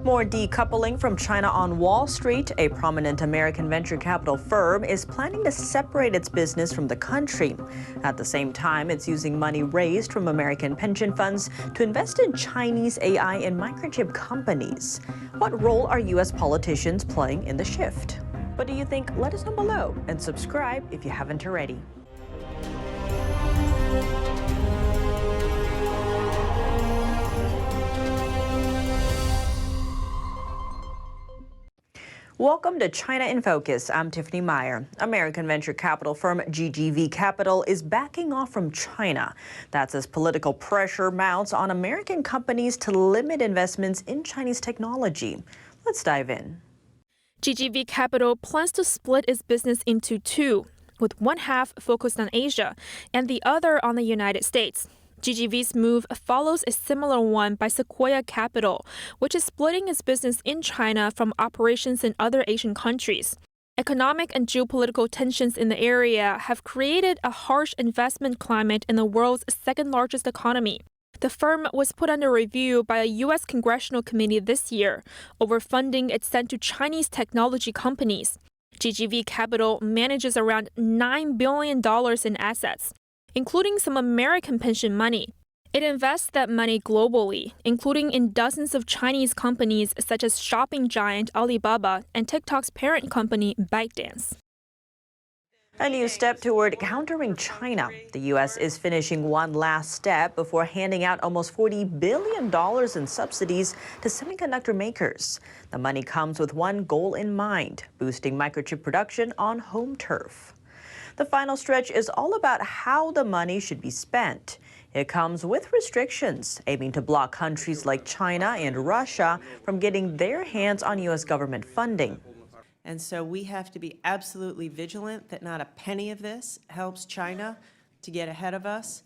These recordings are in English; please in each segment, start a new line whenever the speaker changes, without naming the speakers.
More decoupling from China on Wall Street. A prominent American venture capital firm is planning to separate its business from the country. At the same time, it's using money raised from American pension funds to invest in Chinese AI and microchip companies. What role are U.S. politicians playing in the shift? What do you think? Let us know below and subscribe if you haven't already. Welcome to China in Focus. I'm Tiffany Meyer. American venture capital firm GGV Capital is backing off from China. That's as political pressure mounts on American companies to limit investments in Chinese technology. Let's dive in.
GGV Capital plans to split its business into two, with one half focused on Asia and the other on the United States. GGV's move follows a similar one by Sequoia Capital, which is splitting its business in China from operations in other Asian countries. Economic and geopolitical tensions in the area have created a harsh investment climate in the world's second-largest economy. The firm was put under review by a U.S. congressional committee this year over funding it sent to Chinese technology companies. GGV Capital manages around $9 billion in assets, including some American pension money. It invests that money globally, including in dozens of Chinese companies such as shopping giant Alibaba and TikTok's parent company ByteDance.
A new step toward countering China. The U.S. is finishing one last step before handing out almost $40 billion in subsidies to semiconductor makers. The money comes with one goal in mind: boosting microchip production on home turf. The final stretch is all about how the money should be spent. It comes with restrictions, aiming to block countries like China and Russia from getting their hands on U.S. government funding.
And so we have to be absolutely vigilant that not a penny of this helps China to get ahead of us.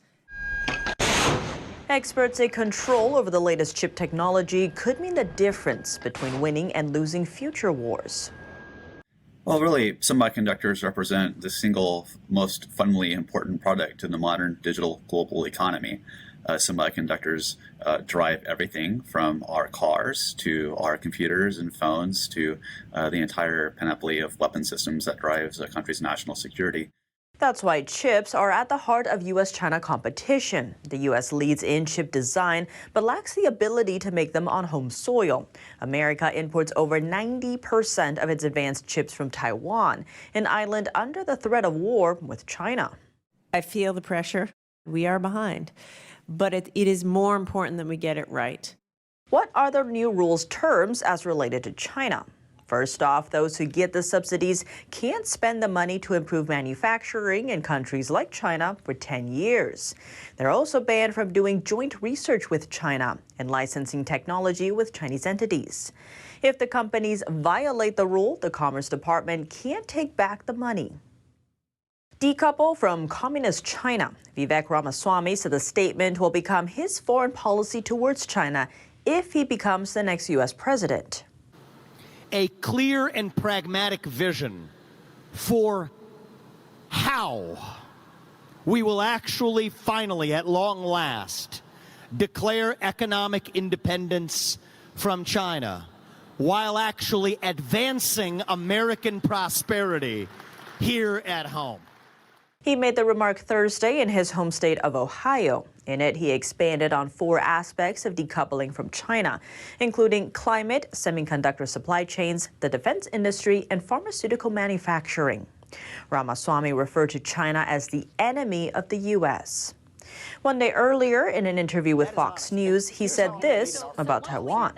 Experts say control over the latest chip technology could mean the difference between winning and losing future wars.
Well, really, semiconductors represent the single most fundamentally important product in the modern digital global economy. Semiconductors drive everything from our cars to our computers and phones to the entire panoply of weapon systems that drives a country's national security.
That's why chips are at the heart of U.S.-China competition. The U.S. leads in chip design, but lacks the ability to make them on home soil. America imports over 90% of its advanced chips from Taiwan, an island under the threat of war with China.
I feel the pressure. We are behind. But it is more important that we get it right.
What are the new rules' terms as related to China? First off, those who get the subsidies can't spend the money to improve manufacturing in countries like China for 10 years. They're also banned from doing joint research with China and licensing technology with Chinese entities. If the companies violate the rule, the Commerce Department can't take back the money. Decouple from Communist China. Vivek Ramaswamy said the statement will become his foreign policy towards China if he becomes the next U.S. president.
A clear and pragmatic vision for how we will actually finally, at long last, declare economic independence from China while actually advancing American prosperity here at home.
He made the remark Thursday in his home state of Ohio. In it, he expanded on 4 aspects of decoupling from China, including climate, semiconductor supply chains, the defense industry, and pharmaceutical manufacturing. Ramaswamy referred to China as the enemy of the U.S. One day earlier, in an interview with Fox News, he said this about Taiwan.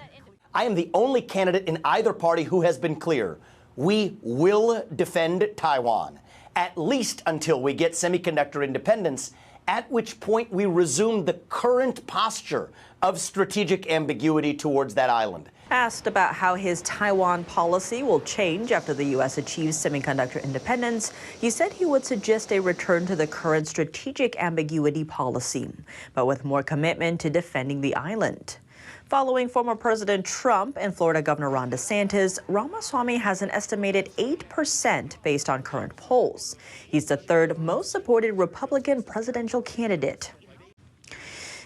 I am the only candidate in either party who has been clear. We will defend Taiwan, at least until we get semiconductor independence, at which point we resume the current posture of strategic ambiguity towards that island.
Asked about how his Taiwan policy will change after the U.S. achieves semiconductor independence, he said he would suggest a return to the current strategic ambiguity policy, but with more commitment to defending the island. Following former President Trump and Florida Governor Ron DeSantis, Ramaswamy has an estimated 8% based on current polls. He's the third most supported Republican presidential candidate.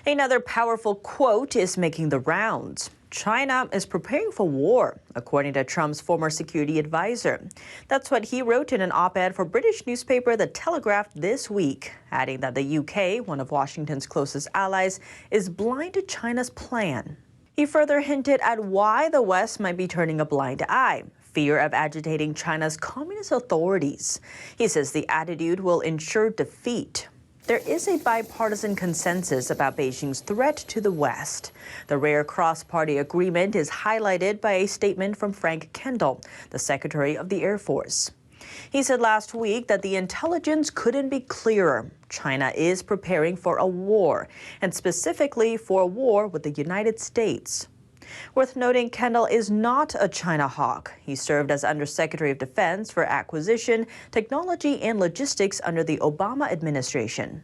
Another powerful quote is making the rounds. China is preparing for war, according to Trump's former security advisor. That's what he wrote in an op-ed for British newspaper The Telegraph this week, adding that the UK, one of Washington's closest allies, is blind to China's plan. He further hinted at why the West might be turning a blind eye: fear of agitating China's communist authorities. He says the attitude will ensure defeat. There is a bipartisan consensus about Beijing's threat to the West. The rare cross-party agreement is highlighted by a statement from Frank Kendall, the Secretary of the Air Force. He said last week that the intelligence couldn't be clearer. China is preparing for a war, and specifically for a war with the United States. Worth noting, Kendall is not a China hawk. He served as Undersecretary of Defense for Acquisition, Technology, and Logistics under the Obama administration.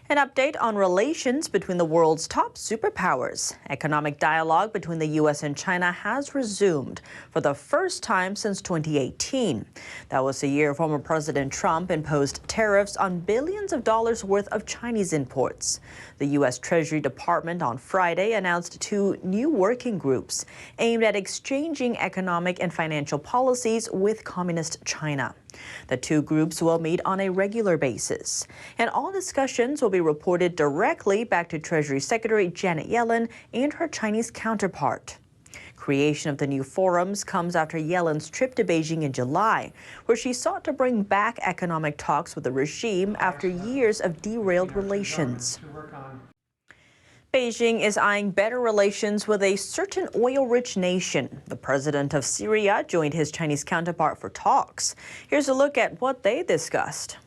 An update on relations between the world's top superpowers. Economic dialogue between the U.S. and China has resumed for the first time since 2018. That was the year former President Trump imposed tariffs on billions of dollars worth of Chinese imports. The U.S. Treasury Department on Friday announced 2 new working groups aimed at exchanging economic and financial policies with Communist China. The 2 groups will meet on a regular basis, and all discussions will be reported directly back to Treasury Secretary Janet Yellen and her Chinese counterpart. Creation of the new forums comes after Yellen's trip to Beijing in July, where she sought to bring back economic talks with the regime after years of derailed relations. Beijing is eyeing better relations with a certain oil-rich nation. The president of Syria joined his Chinese counterpart for talks. Here's a look at what they discussed.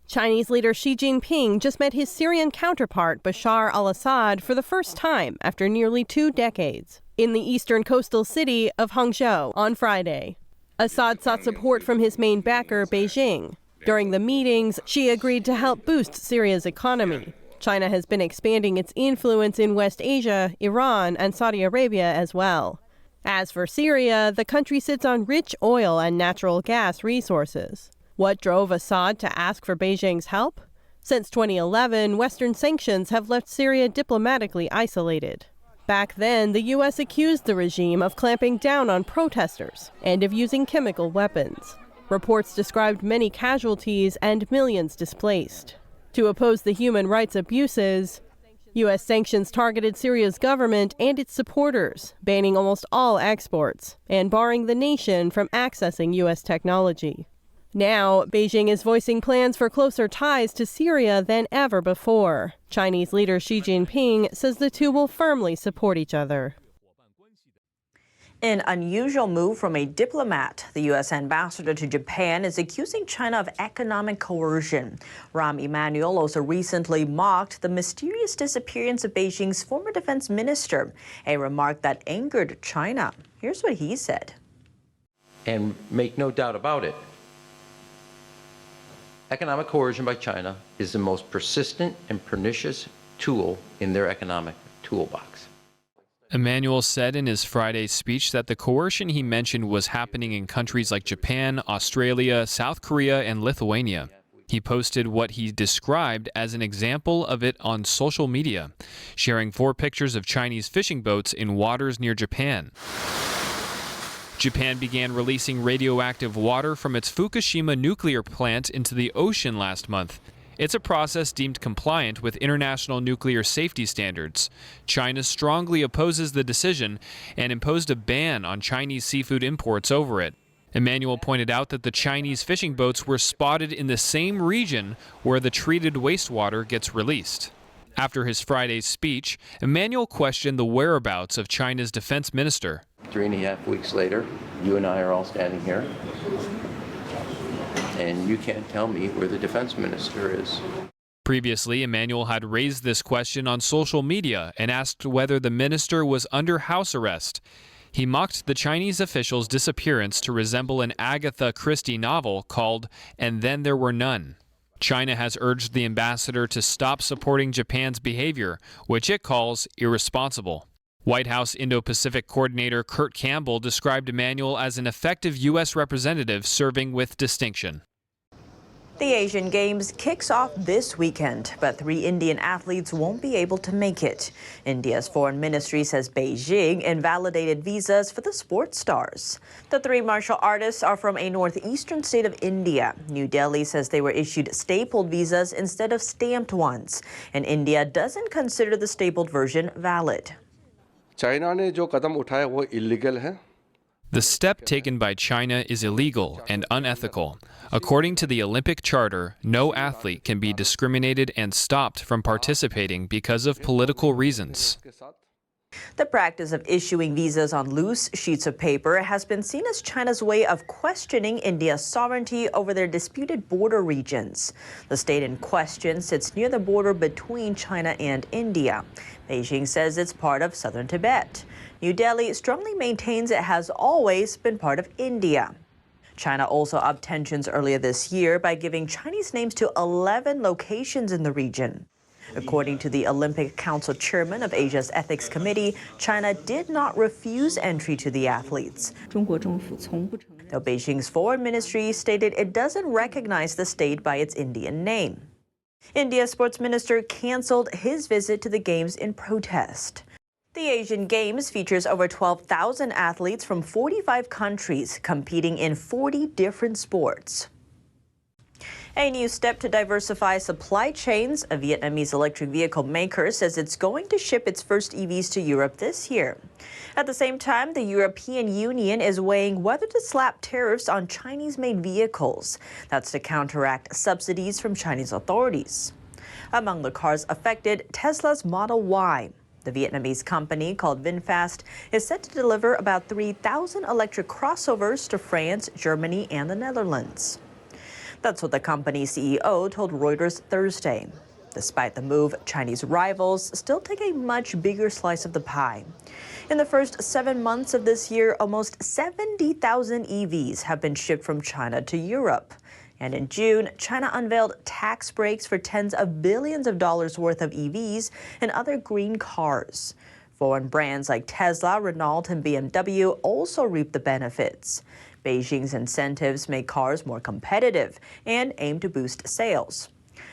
Chinese leader Xi Jinping just met his Syrian counterpart Bashar al-Assad for the first time after nearly 2 decades in the eastern coastal city of Hangzhou on Friday. Assad sought support from his main backer, Beijing. During the meetings, Xi agreed to help boost Syria's economy. China has been expanding its influence in West Asia, Iran, and Saudi Arabia as well. As for Syria, the country sits on rich oil and natural gas resources. What drove Assad to ask for Beijing's help? Since 2011, Western sanctions have left Syria diplomatically isolated. Back then, the U.S. accused the regime of clamping down on protesters and of using chemical weapons. Reports described many casualties and millions displaced. To oppose the human rights abuses, U.S. sanctions targeted Syria's government and its supporters, banning almost all exports and barring the nation from accessing U.S. technology. Now, Beijing is voicing plans for closer ties to Syria than ever before. Chinese leader Xi Jinping says the two will firmly support each other.
An unusual move from a diplomat. The U.S. ambassador to Japan is accusing China of economic coercion. Rahm Emanuel also recently mocked the mysterious disappearance of Beijing's former defense minister, a remark that angered China. Here's what he said.
And make no doubt about it, economic coercion by China is the most persistent and pernicious tool in their economic toolbox.
Emanuel said in his Friday speech that the coercion he mentioned was happening in countries like Japan, Australia, South Korea, and Lithuania. He posted what he described as an example of it on social media, sharing 4 pictures of Chinese fishing boats in waters near Japan. Japan began releasing radioactive water from its Fukushima nuclear plant into the ocean last month. It's a process deemed compliant with international nuclear safety standards. China strongly opposes the decision and imposed a ban on Chinese seafood imports over it. Emanuel pointed out that the Chinese fishing boats were spotted in the same region where the treated wastewater gets released. After his Friday's speech, Emanuel questioned the whereabouts of China's defense minister.
3.5 weeks later, you and I are all standing here, and you can't tell me where the defense minister is.
Previously, Emanuel had raised this question on social media and asked whether the minister was under house arrest. He mocked the Chinese official's disappearance to resemble an Agatha Christie novel called And Then There Were None. China has urged the ambassador to stop supporting Japan's behavior, which it calls irresponsible. White House Indo-Pacific Coordinator Kurt Campbell described Emanuel as an effective U.S. representative serving with distinction.
The Asian Games kicks off this weekend, but 3 Indian athletes won't be able to make it. India's foreign ministry says Beijing invalidated visas for the sports stars. The 3 martial artists are from a northeastern state of India. New Delhi says they were issued stapled visas instead of stamped ones, and India doesn't consider the stapled version valid.
China ने जो कदम उठाया वो illegal है.
The step taken by China is illegal and unethical. According to the Olympic Charter, no athlete can be discriminated and stopped from participating because of political reasons.
The practice of issuing visas on loose sheets of paper has been seen as China's way of questioning India's sovereignty over their disputed border regions. The state in question sits near the border between China and India. Beijing says it's part of southern Tibet. New Delhi strongly maintains it has always been part of India. China also upped tensions earlier this year by giving Chinese names to 11 locations in the region. According to the Olympic Council chairman of Asia's Ethics Committee, China did not refuse entry to the athletes. Though Beijing's foreign ministry stated it doesn't recognize the state by its Indian name. India's sports minister canceled his visit to the Games in protest. The Asian Games features over 12,000 athletes from 45 countries competing in 40 different sports. A new step to diversify supply chains, a Vietnamese electric vehicle maker says it's going to ship its first EVs to Europe this year. At the same time, the European Union is weighing whether to slap tariffs on Chinese-made vehicles. That's to counteract subsidies from Chinese authorities. Among the cars affected, Tesla's Model Y. The Vietnamese company, called VinFast, is set to deliver about 3,000 electric crossovers to France, Germany, and the Netherlands. That's what the company's CEO told Reuters Thursday. Despite the move, Chinese rivals still take a much bigger slice of the pie. In the first 7 months of this year, almost 70,000 EVs have been shipped from China to Europe. And in June, China unveiled tax breaks for tens of billions of dollars worth of EVs and other green cars. Foreign brands like Tesla, Renault, and BMW also reap the benefits. Beijing's incentives make cars more competitive and aim to boost sales.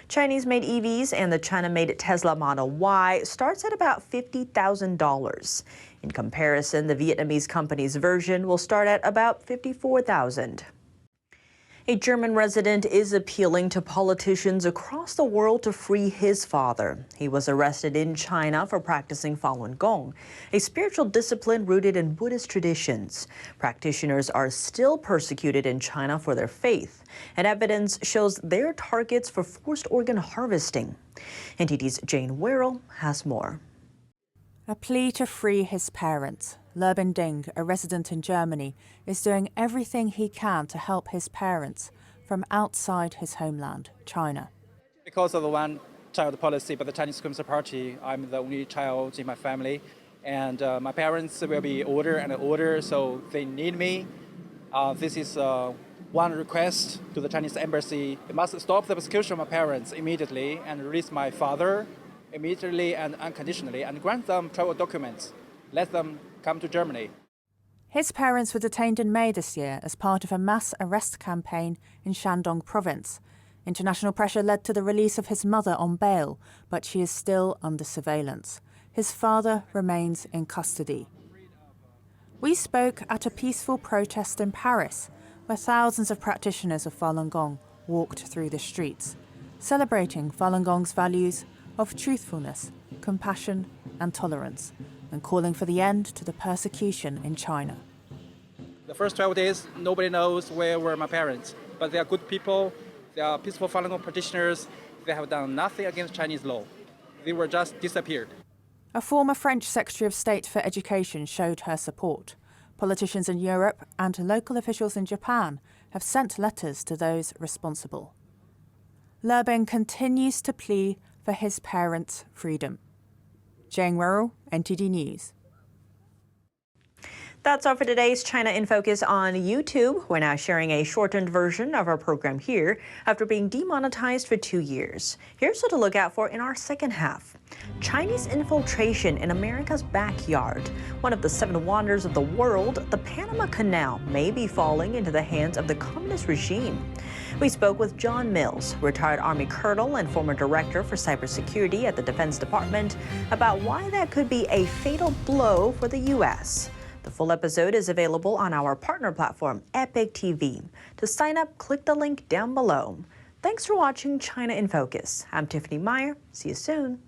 Chinese-made EVs and the China-made Tesla Model Y starts at about $50,000. In comparison, the Vietnamese company's version will start at about $54,000. A German resident is appealing to politicians across the world to free his father. He was arrested in China for practicing Falun Gong, a spiritual discipline rooted in Buddhist traditions. Practitioners are still persecuted in China for their faith, and evidence shows they're targets for forced organ harvesting. NTD's Jane Werrell has more.
A plea to free his parents. Lurban Ding, a resident in Germany, is doing everything he can to help his parents from outside his homeland, China.
Because of the one-child policy by the Chinese Communist Party, I'm the only child in my family, and my parents will be older and older, so they need me. This is one request to the Chinese embassy. They must stop the persecution of my parents immediately and release my father immediately and unconditionally, and grant them travel documents. Let them come to Germany.
His parents were detained in May this year as part of a mass arrest campaign in Shandong province. International pressure led to the release of his mother on bail, but she is still under surveillance. His father remains in custody. We spoke at a peaceful protest in Paris, where thousands of practitioners of Falun Gong walked through the streets, celebrating Falun Gong's values of truthfulness, compassion, and tolerance, and calling for the end to the persecution in China.
The first 12 days, nobody knows where were my parents, but they are good people, they are peaceful Falun Gong practitioners, they have done nothing against Chinese law. They were just disappeared.
A former French Secretary of State for Education showed her support. Politicians in Europe and local officials in Japan have sent letters to those responsible. Lurban continues to plea for his parents' freedom. Jane Werrell, NTD News.
That's all for today's China in Focus on YouTube. We're now sharing a shortened version of our program here after being demonetized for 2 years. Here's what to look out for in our second half. Chinese infiltration in America's backyard. One of the 7 wonders of the world, the Panama Canal may be falling into the hands of the communist regime. We spoke with John Mills, retired Army colonel and former director for cybersecurity at the Defense Department, about why that could be a fatal blow for the U.S. The full episode is available on our partner platform, Epic TV. To sign up, click the link down below. Thanks for watching China in Focus. I'm Tiffany Meyer. See you soon.